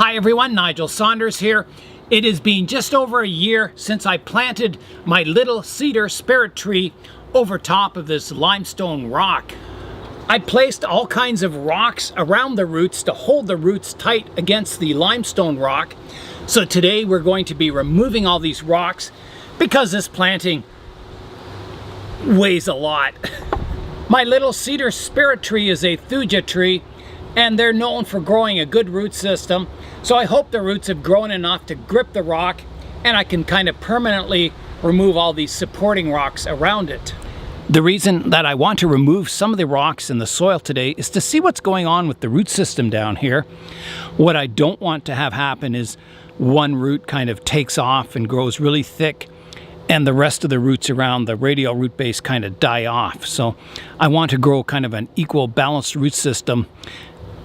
Hi everyone, Nigel Saunders here. It has been just over a year since I planted my little cedar spirit tree over top of this limestone rock. I placed all kinds of rocks around the roots to hold the roots tight against the limestone rock. So today we're going to be removing all these rocks because this planting weighs a lot. My little cedar spirit tree is a thuja tree, and they're known for growing a good root system. So I hope the roots have grown enough to grip the rock and I can kind of permanently remove all these supporting rocks around it. The reason that I want to remove some of the rocks in the soil today is to see what's going on with the root system down here. What I don't want to have happen is one root kind of takes off and grows really thick and the rest of the roots around the radial root base kind of die off. So I want to grow kind of an equal balanced root system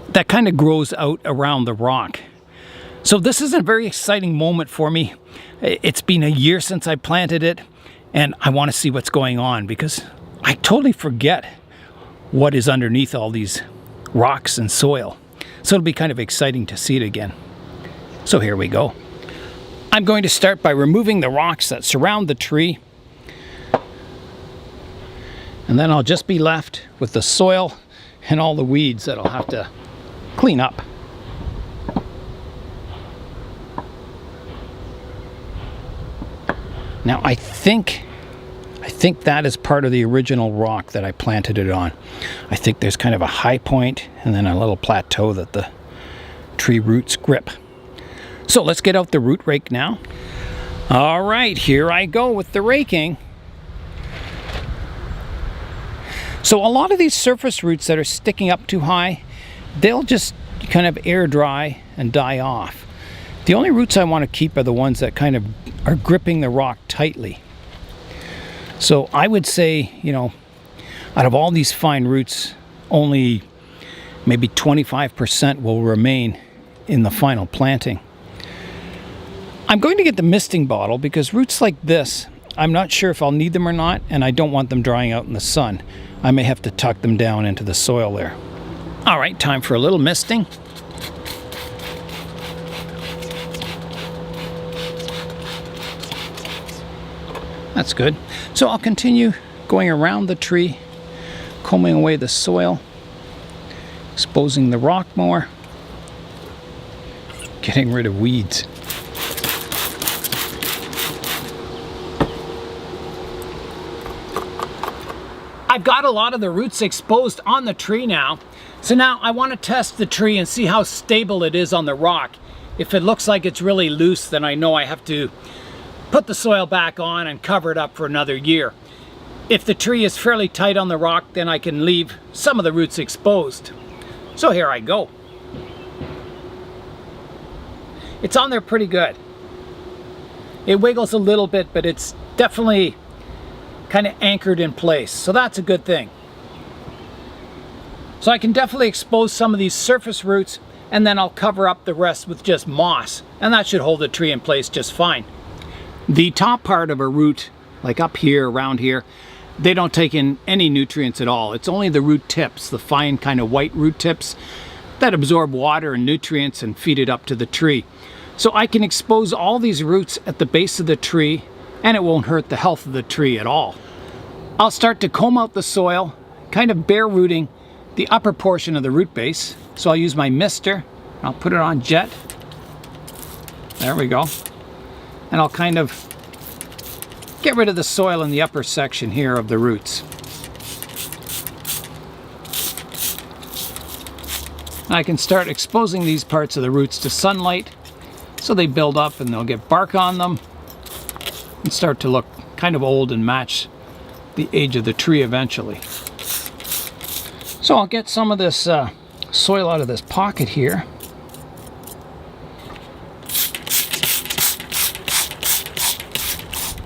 that kind of grows out around the rock. So this is a very exciting moment for me. It's been a year since I planted it, and I want to see what's going on because I totally forget what is underneath all these rocks and soil. So it'll be kind of exciting to see it again. So here we go. I'm going to start by removing the rocks that surround the tree, and then I'll just be left with the soil and all the weeds that I'll have to clean up. Now I think that is part of the original rock that I planted it on. I think there's kind of a high point and then a little plateau that the tree roots grip. So let's get out the root rake now. All right, here I go with the raking. So a lot of these surface roots that are sticking up too high, they'll just kind of air dry and die off. The only roots I want to keep are the ones that kind of are gripping the rock tightly. So I would say, out of all these fine roots, only maybe 25% will remain in the final planting. I'm going to get the misting bottle because roots like this, I'm not sure if I'll need them or not, and I don't want them drying out in the sun. I may have to tuck them down into the soil there. All right, time for a little misting. That's good. So I'll continue going around the tree, combing away the soil, exposing the rock more, getting rid of weeds. I've got a lot of the roots exposed on the tree now. So now I want to test the tree and see how stable it is on the rock. If it looks like it's really loose, then I know I have to put the soil back on and cover it up for another year. If the tree is fairly tight on the rock, then I can leave some of the roots exposed. So here I go. It's on there pretty good. It wiggles a little bit, but it's definitely kind of anchored in place. So that's a good thing. So I can definitely expose some of these surface roots, and then I'll cover up the rest with just moss, and that should hold the tree in place just fine. The top part of a root, like up here, around here, they don't take in any nutrients at all. It's only the root tips, the fine kind of white root tips, that absorb water and nutrients and feed it up to the tree. So I can expose all these roots at the base of the tree, and it won't hurt the health of the tree at all. I'll start to comb out the soil, kind of bare rooting the upper portion of the root base. So I'll use my mister, I'll put it on jet. There we go. And I'll kind of get rid of the soil in the upper section here of the roots. And I can start exposing these parts of the roots to sunlight so they build up and they'll get bark on them and start to look kind of old and match the age of the tree eventually. So I'll get some of this soil out of this pocket here.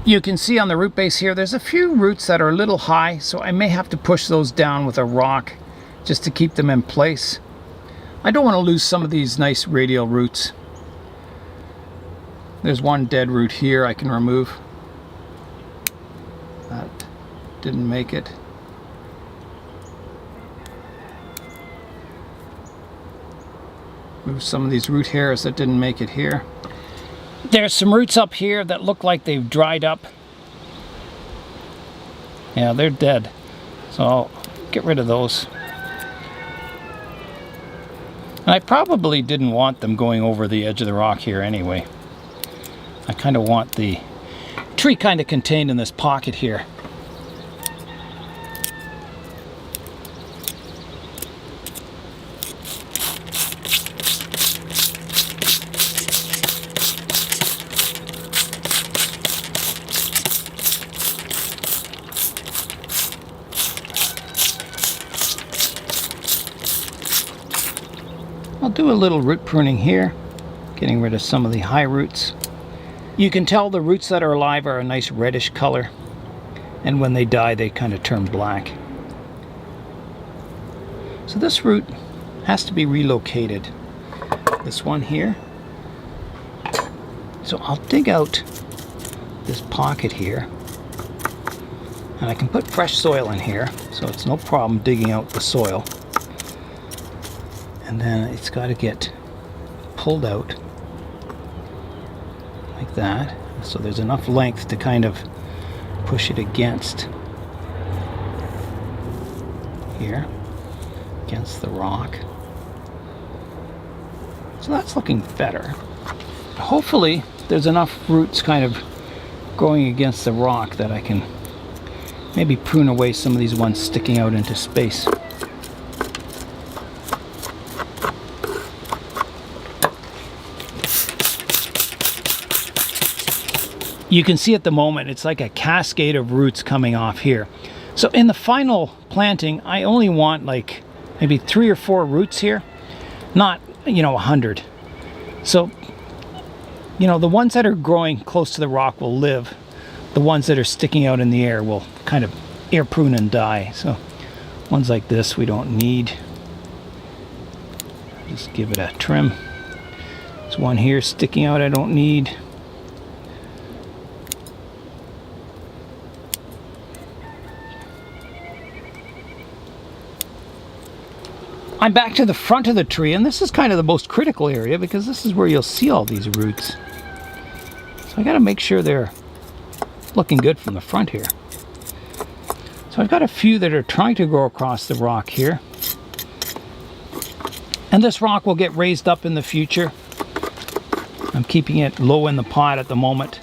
You can see on the root base here, there's a few roots that are a little high, so I may have to push those down with a rock just to keep them in place. I don't want to lose some of these nice radial roots. There's one dead root here I can remove. That didn't make it. Move some of these root hairs that didn't make it here. There's some roots up here that look like they've dried up. Yeah, they're dead. So I'll get rid of those. And I probably didn't want them going over the edge of the rock here anyway. I kind of want the tree kind of contained in this pocket here. I'll do a little root pruning here, getting rid of some of the high roots. You can tell the roots that are alive are a nice reddish color, and when they die they kind of turn black. So this root has to be relocated. This one here. So I'll dig out this pocket here, and I can put fresh soil in here, so it's no problem digging out the soil. And then it's got to get pulled out like that, so there's enough length to kind of push it against here, against the rock. So that's looking better. Hopefully there's enough roots kind of growing against the rock that I can maybe prune away some of these ones sticking out into space. You can see at the moment it's like a cascade of roots coming off here. So in the final planting, I only want like maybe 3 or 4 roots here, not 100. So the ones that are growing close to the rock will live. The ones that are sticking out in the air will kind of air prune and die. So ones like this we don't need. Just give it a trim. There's one here sticking out I don't need. I'm back to the front of the tree, and this is kind of the most critical area because this is where you'll see all these roots. So I got to make sure they're looking good from the front here. So I've got a few that are trying to grow across the rock here. And this rock will get raised up in the future. I'm keeping it low in the pot at the moment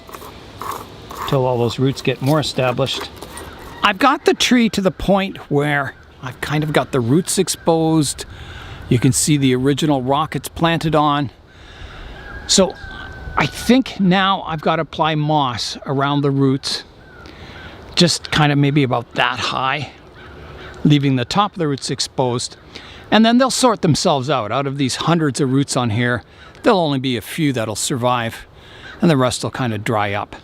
until all those roots get more established. I've got the tree to the point where I've kind of got the roots exposed. You can see the original rock it's planted on. So I think now I've got to apply moss around the roots, just kind of maybe about that high, leaving the top of the roots exposed. And then they'll sort themselves out. Out of these hundreds of roots on here, there'll only be a few that'll survive, and the rest will kind of dry up.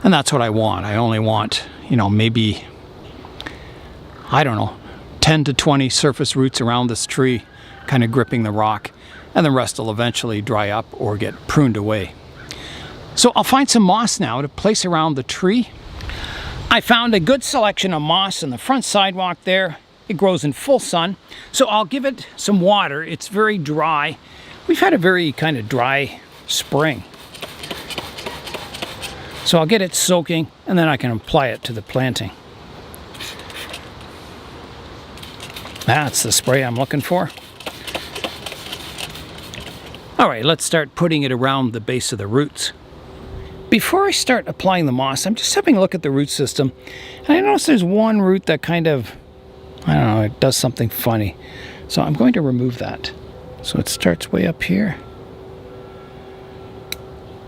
And that's what I want. I only want, maybe, I don't know, 10 to 20 surface roots around this tree, kind of gripping the rock, and the rest will eventually dry up or get pruned away. So I'll find some moss now to place around the tree. I found a good selection of moss in the front sidewalk there. It grows in full sun, so I'll give it some water. It's very dry. We've had a very kind of dry spring. So I'll get it soaking, and then I can apply it to the planting. That's the spray I'm looking for. All right, let's start putting it around the base of the roots. Before I start applying the moss, I'm just having a look at the root system, and I notice there's one root that kind of, I don't know, it does something funny. So I'm going to remove that. So it starts way up here.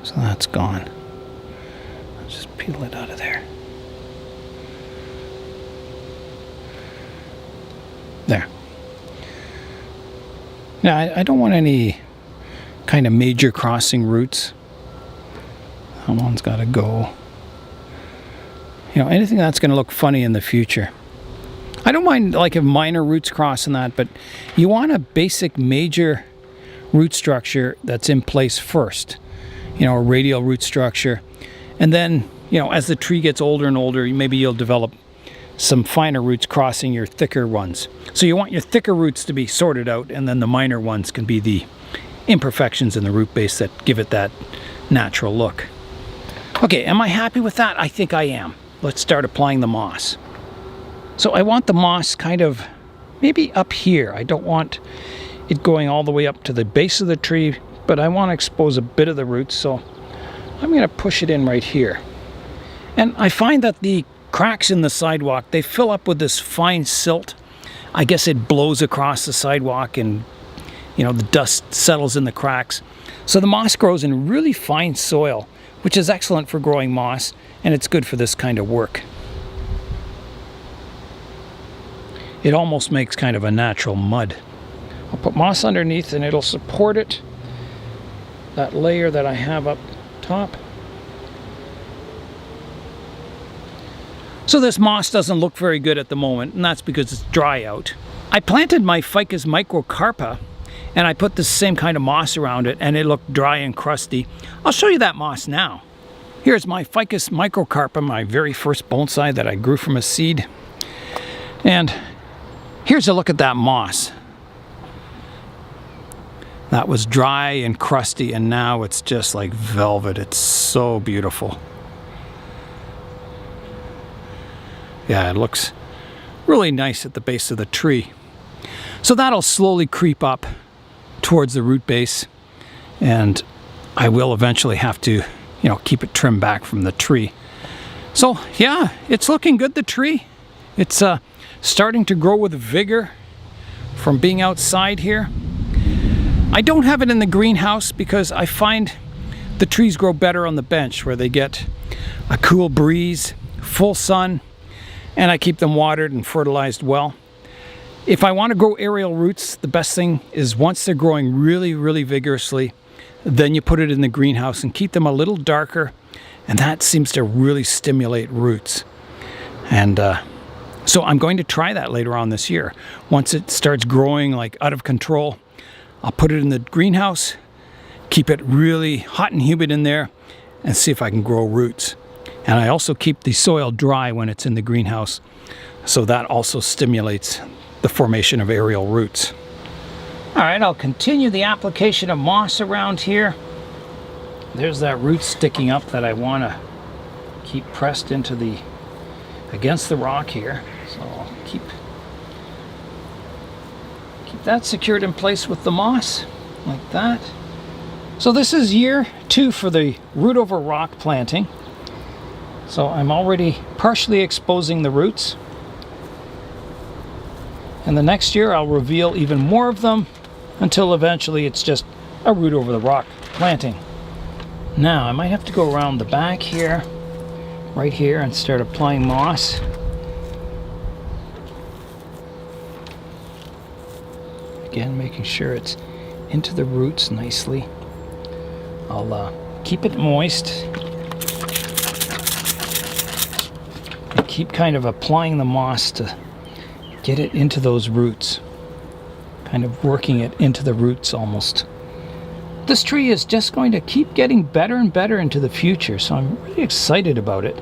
So that's gone. I'll just peel it out of there. There. Now, I don't want any kind of major crossing roots. That one's got to go. Anything that's going to look funny in the future. I don't mind like if minor roots crossing that, but you want a basic major root structure that's in place first. A radial root structure. And then, as the tree gets older and older, maybe you'll develop some finer roots crossing your thicker ones. So you want your thicker roots to be sorted out, and then the minor ones can be the imperfections in the root base that give it that natural look. Okay, am I happy with that? I think I am. Let's start applying the moss. So I want the moss kind of maybe up here. I don't want it going all the way up to the base of the tree, but I want to expose a bit of the roots, so I'm going to push it in right here. And I find that the cracks in the sidewalk, they fill up with this fine silt. I guess it blows across the sidewalk and, you know, the dust settles in the cracks. So the moss grows in really fine soil, which is excellent for growing moss, and it's good for this kind of work. It almost makes kind of a natural mud. I'll put moss underneath and it'll support it, that layer that I have up top. So this moss doesn't look very good at the moment, and that's because it's dry out. I planted my Ficus Microcarpa and I put the same kind of moss around it, and it looked dry and crusty. I'll show you that moss now. Here's my Ficus Microcarpa, my very first bonsai that I grew from a seed. And here's a look at that moss. That was dry and crusty, and now it's just like velvet. It's so beautiful. Yeah, it looks really nice at the base of the tree. So that'll slowly creep up towards the root base, and I will eventually have to, you know, keep it trimmed back from the tree. So yeah, it's looking good, the tree. It's starting to grow with vigor from being outside here. I don't have it in the greenhouse because I find the trees grow better on the bench where they get a cool breeze, full sun, and I keep them watered and fertilized well. If I want to grow aerial roots, the best thing is once they're growing really, really vigorously, then you put it in the greenhouse and keep them a little darker, and that seems to really stimulate roots. And so I'm going to try that later on this year. Once it starts growing like out of control, I'll put it in the greenhouse, keep it really hot and humid in there, and see if I can grow roots. And I also keep the soil dry when it's in the greenhouse, so that also stimulates the formation of aerial roots. All right, I'll continue the application of moss around here. There's that root sticking up that I want to keep pressed into against the rock here. So I'll keep that secured in place with the moss, like that. So this is year 2 for the root over rock planting. So I'm already partially exposing the roots. And the next year I'll reveal even more of them until eventually it's just a root over the rock planting. Now I might have to go around the back here, right here, and start applying moss. Again, making sure it's into the roots nicely. I'll keep it moist and keep kind of applying the moss to get it into those roots, kind of working it into the roots almost. This tree is just going to keep getting better and better into the future, so I'm really excited about it.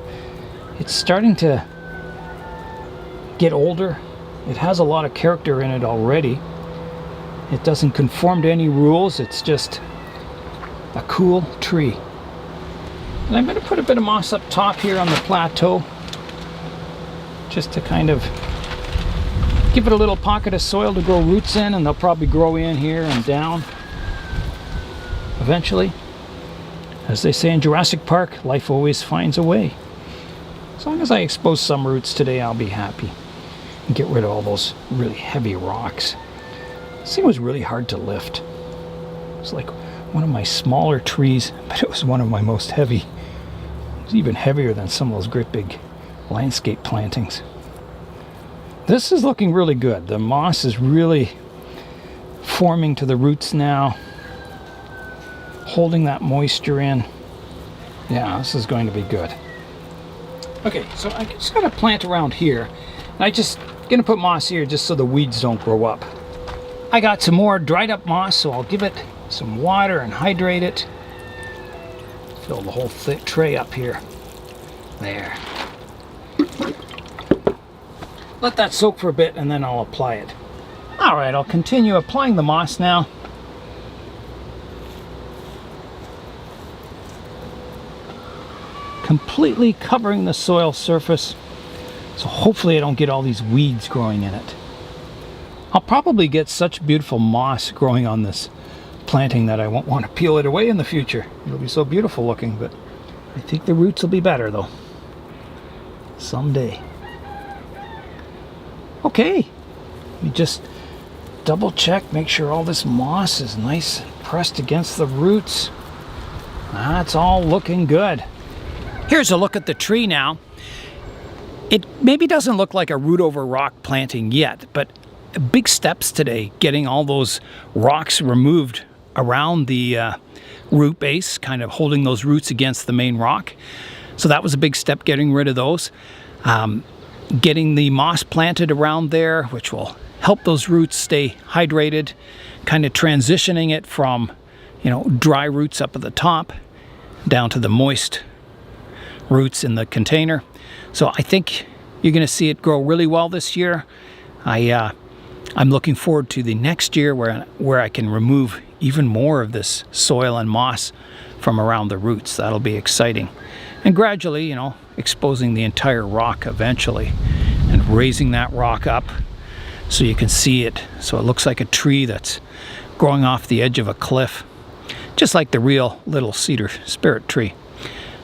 It's starting to get older. It has a lot of character in it already. It doesn't conform to any rules. It's just a cool tree. And I'm going to put a bit of moss up top here on the plateau, just to kind of give it a little pocket of soil to grow roots in, and they'll probably grow in here and down eventually. As they say in Jurassic Park, life always finds a way. As long as I expose some roots today, I'll be happy and get rid of all those really heavy rocks. This thing was really hard to lift. It's like one of my smaller trees, but it was one of my most heavy. It was even heavier than some of those great big landscape plantings. This is looking really good. The moss is really forming to the roots now, holding that moisture in. Yeah, this is going to be good. Okay, so I just got to plant around here. And I just going to put moss here just so the weeds don't grow up. I got some more dried up moss, so I'll give it some water and hydrate it. Fill the whole thick tray up here. There. Let that soak for a bit and then I'll apply it. Alright, I'll continue applying the moss now. completely covering the soil surface. So hopefully I don't get all these weeds growing in it. I'll probably get such beautiful moss growing on this planting that I won't want to peel it away in the future. It'll be so beautiful looking, but I think the roots will be better though. Someday. Okay, let me just double check, make sure all this moss is nice and pressed against the roots. That's all looking good. Here's a look at the tree now. It maybe doesn't look like a root over rock planting yet, but big steps today getting all those rocks removed around the root base, kind of holding those roots against the main rock. So that was a big step, getting rid of those. Getting the moss planted around there, which will help those roots stay hydrated, kind of transitioning it from, you know, dry roots up at the top down to the moist roots in the container. So I think you're going to see it grow really well this year. I'm looking forward to the next year where I can remove even more of this soil and moss from around the roots. That'll be exciting. And gradually, you know, exposing the entire rock eventually and raising that rock up so you can see it, so it looks like a tree that's growing off the edge of a cliff, just like the real little Cedar Spirit Tree.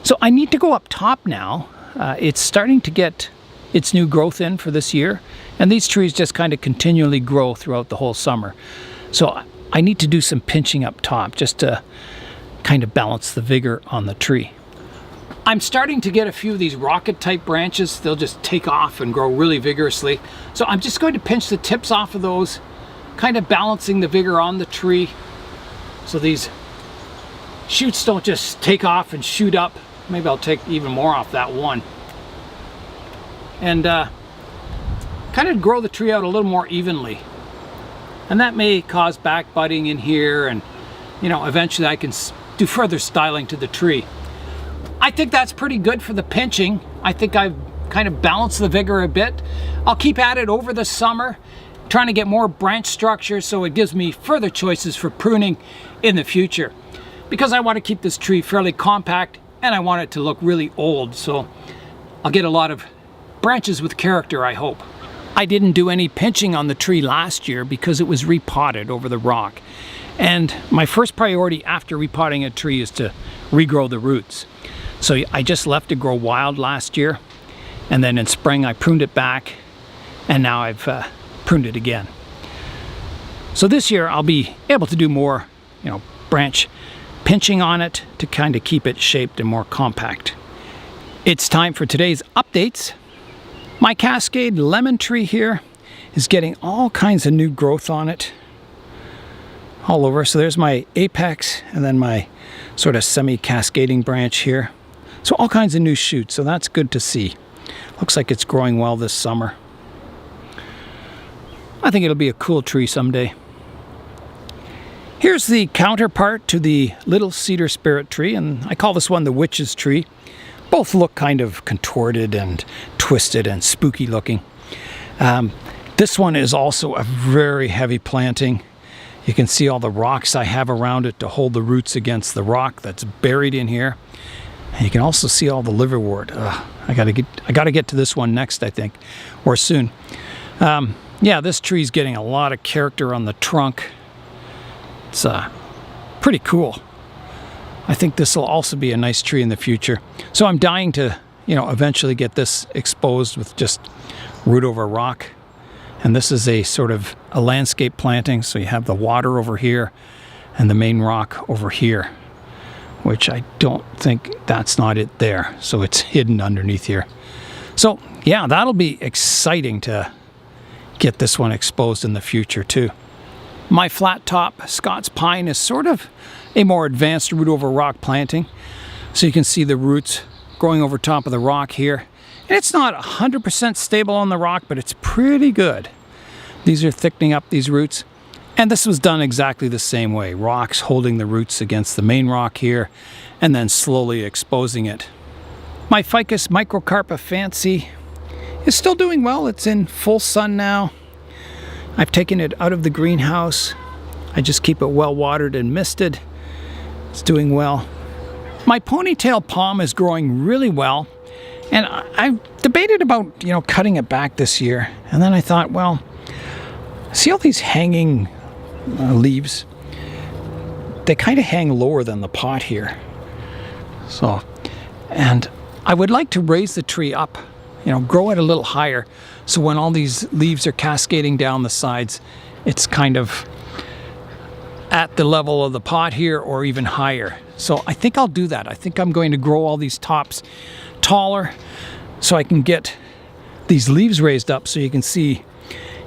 So I need to go up top now. It's starting to get its new growth in for this year, and these trees just kind of continually grow throughout the whole summer. So I need to do some pinching up top just to kind of balance the vigor on the tree. I'm starting to get a few of these rocket type branches. They'll just take off and grow really vigorously. So I'm just going to pinch the tips off of those, kind of balancing the vigor on the tree so these shoots don't just take off and shoot up. Maybe I'll take even more off that one. And kind of grow the tree out a little more evenly. And that may cause back budding in here, and you know, eventually I can do further styling to the tree. I think that's pretty good for the pinching. I think I've kind of balanced the vigor a bit. I'll keep at it over the summer, trying to get more branch structure so it gives me further choices for pruning in the future. Because I want to keep this tree fairly compact and I want it to look really old, so I'll get a lot of branches with character, I hope. I didn't do any pinching on the tree last year because it was repotted over the rock. And my first priority after repotting a tree is to regrow the roots. So I just left it grow wild last year, and then in spring I pruned it back, and now I've pruned it again. So this year I'll be able to do more, you know, branch pinching on it to kind of keep it shaped and more compact. It's time for today's updates. My Cascade lemon tree here is getting all kinds of new growth on it all over. So there's my apex and then my sort of semi-cascading branch here. So all kinds of new shoots, so that's good to see. Looks like it's growing well this summer. I think it'll be a cool tree someday. Here's the counterpart to the little Cedar Spirit Tree, and I call this one the Witch's Tree. Both look kind of contorted and twisted and spooky looking. This one is also a very heavy planting. You can see all the rocks I have around it to hold the roots against the rock that's buried in here. And you can also see all the liverwort. I gotta get to this one next, I think, or soon. Yeah, this tree's getting a lot of character on the trunk. It's pretty cool. I think this will also be a nice tree in the future. So I'm dying to, you know, eventually get this exposed with just root over rock. And this is a sort of a landscape planting. So you have the water over here and the main rock over here, which I don't think that's not it there. So it's hidden underneath here. So yeah, that'll be exciting to get this one exposed in the future too. My flat top Scots pine is sort of a more advanced root over rock planting. So you can see the roots growing over top of the rock here. And it's not 100% stable on the rock, but it's pretty good. These are thickening up these roots. And this was done exactly the same way. Rocks holding the roots against the main rock here, and then slowly exposing it. My Ficus Microcarpa Fancy is still doing well. It's in full sun now. I've taken it out of the greenhouse. I just keep it well watered and misted. It's doing well. My ponytail palm is growing really well, and I debated about, cutting it back this year. And then I thought, well, see all these hanging leaves? They kind of hang lower than the pot here. So, and I would like to raise the tree up, grow it a little higher, so when all these leaves are cascading down the sides, it's kind of at the level of the pot here or even higher. So I think I'll do that. I think I'm going to grow all these tops taller so I can get these leaves raised up so you can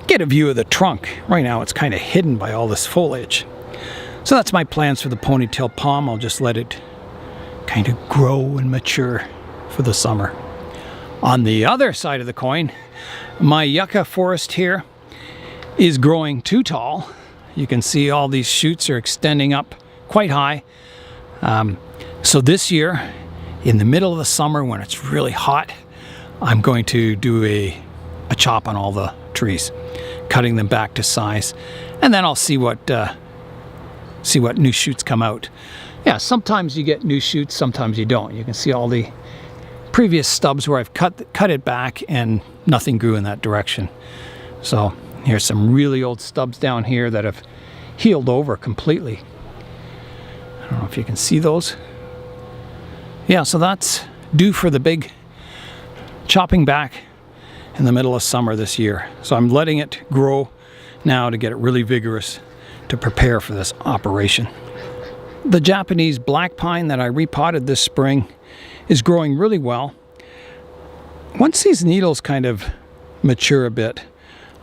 get a view of the trunk. Right now it's kind of hidden by all this foliage. So that's my plans for the ponytail palm. I'll just let it kind of grow and mature for the summer. On the other side of the coin, my yucca forest here is growing too tall. You can see all these shoots are extending up quite high. So this year, in the middle of the summer when it's really hot, I'm going to do a chop on all the trees, cutting them back to size, and then I'll see what new shoots come out. Yeah, sometimes you get new shoots, sometimes you don't. You can see all the previous stubs where I've cut it back and nothing grew in that direction. So here's some really old stubs down here that have healed over completely. I don't know if you can see those. Yeah, so that's due for the big chopping back in the middle of summer this year. So I'm letting it grow now to get it really vigorous to prepare for this operation. The Japanese black pine that I repotted this spring is growing really well. Once these needles kind of mature a bit,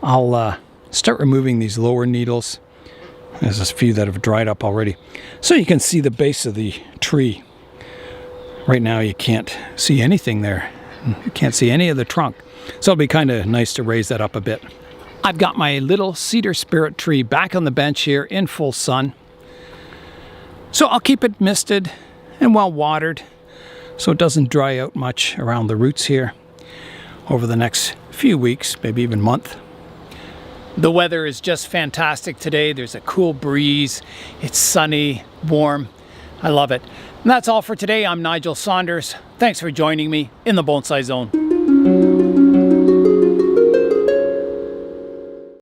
I'll start removing these lower needles. There's a few that have dried up already. So you can see the base of the tree. Right now you can't see anything there. You can't see any of the trunk. So it'll be kind of nice to raise that up a bit. I've got my little Cedar Spirit Tree back on the bench here in full sun. So I'll keep it misted and well watered so it doesn't dry out much around the roots here over the next few weeks, maybe even month. The weather is just fantastic today. There's a cool breeze. It's sunny, warm. I love it. And that's all for today. I'm Nigel Saunders. Thanks for joining me in the Bonsai Zone.